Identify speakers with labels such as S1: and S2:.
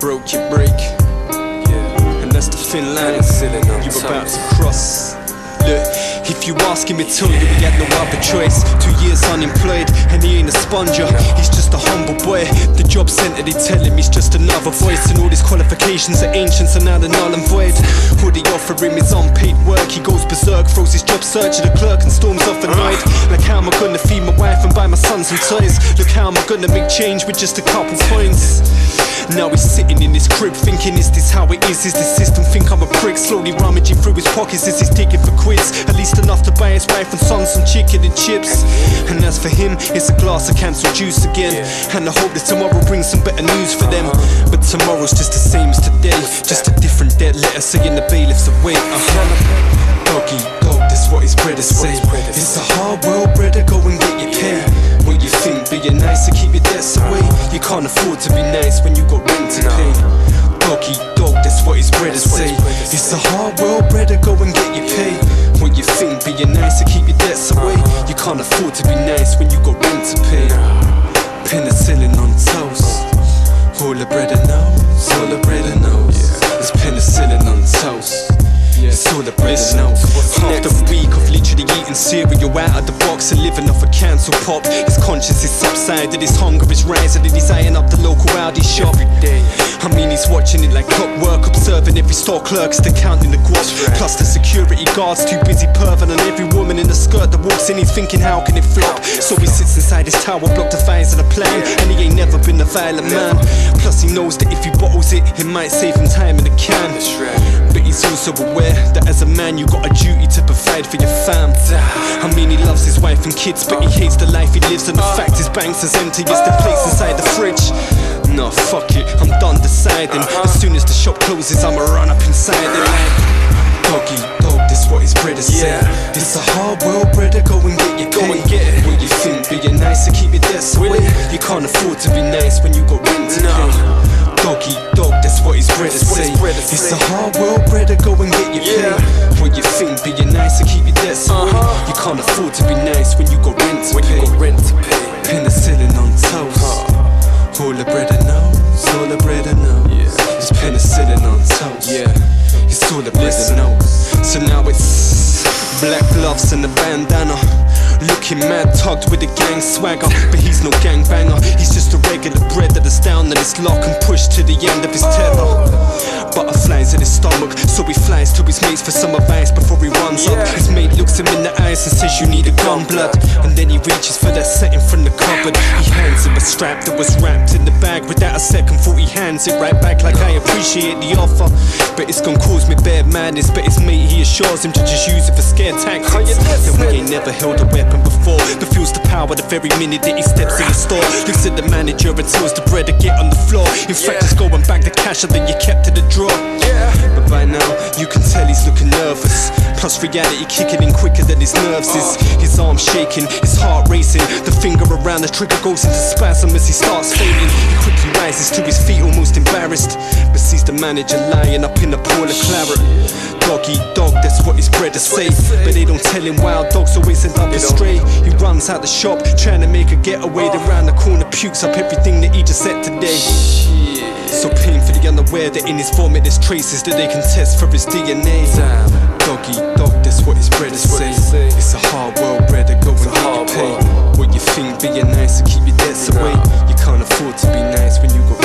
S1: broke, you break. And that's the thin line you're about to cross. Look, if you ask him, he'd tell you he had no other choice. 2 years unemployed, and he ain't a sponger. He's just a humble boy. The job centre, they tell him he's just another voice. And all his qualifications are ancient, so now they're null and void. All they offer him is unpaid work. He goes berserk, throws his job search at the clerk and storms off annoyed. Like, how am I gonna feed my wife and buy my son some toys? Look, how am I gonna make change with just a couple coins? Now he's sitting in his crib thinking, is this how it is? Is the system think I'm a prick? Slowly rummaging through his pockets as he's digging for quids. At least enough to buy his wife and son some chicken and chips. And as for him, it's a glass of cancelled juice again. And I hope that tomorrow brings some better news for them. But tomorrow's just the same as today, just a different dead letter saying the bailiff's away. Doggy dog, that's what his brothers say. It's a hard world, brother, go and get your pay. What you think, being nice to keep your debts away? You can't afford to be nice when you got rent to pay. Doggy dog, that's what his brothers say. It's a hard world, brother, go and get your pay. What you think, being nice to keep your debts away? You can't afford to be nice when you got rent to pay. Penicillin on toast, all the brother knows, all the brother knows. It's penicillin on toast. It's all the brother knows. After a week of literally eating cereal out of the box and living off a cancel pop, his conscience is subsided, his hunger is rising, and he's eyeing up the local Aldi shop. I mean, he's watching it like clockwork, observing every store clerk still counting the guap. Plus the security guards too busy perving on every woman in the skirt that walks in. He's thinking, how can it flop? So he sits inside his tower block, devising a plan, and he ain't never been a violent man. Plus he knows that if he bottles it, it might save him time in the can. But he's also aware that as a man you got a duty to provide for your fam. I mean, he loves his wife and kids, but he hates the life he lives, and the fact his bank's as empty as the place inside the fridge. Nah, fuck it, I'm done deciding. As soon as the shop closes, I'ma run up inside it like, doggy dog, that's what his brothers say. It's a hard world, brother, go and get your pay. What you think, being nice to keep your debts away? You can't afford to be nice when you got rent to pay. Doggy dog, that's what his brothers say. It's a hard world, brother, go and get your pay. What you think, being nice to keep your debts away? You can't afford to be nice when you got rent to pay. Penicillin on toast, all the brother knows, all the brother knows. It's penicillin on toast, it's all the brother knows. So now it's black gloves and a bandana, looking mad tugged with a gang swagger. But he's no gang banger, he's just a regular brother that's down on his luck and pushed to the end of his tether. Butterflies in his stomach, so he flies to his mates for some advice before he runs up. His mate looks him in the eyes and says, you need a gun, blood. And then he reaches for that setting from the cupboard. He hands him a strap that was wrapped in the bag. Without a second thought, he hands it right back like, I appreciate the offer, but it's gonna cause me bad madness. But his mate, he assures him to just use it for scare tactics. That we ain't never held a weapon before, but feels the power the very minute that he steps in the store. Looks at the manager and tells the bread to get on the floor. In fact, it's going back the cash that you kept in the drawer. But by now, you can tell he's looking nervous. Plus reality kicking in quicker than his nerves is. His arms shaking, his heart racing. The finger around the trigger goes into spasm as he starts fainting. He quickly rises to his feet, almost embarrassed, but sees the manager lying up in a pool of claret. Doggy dog, that's what his brothers say, but they don't tell him wild dogs always end up astray. He runs out the shop, trying to make a getaway. Then round the corner pukes up everything that he just said today. So painfully unaware that in his vomit there's traces that they can test for his DNA. Doggy dog, that's what his brothers say. It's a hard world, brother, go and get your pay. What you think, being nice to keep your debts away? You can't afford to be nice when you got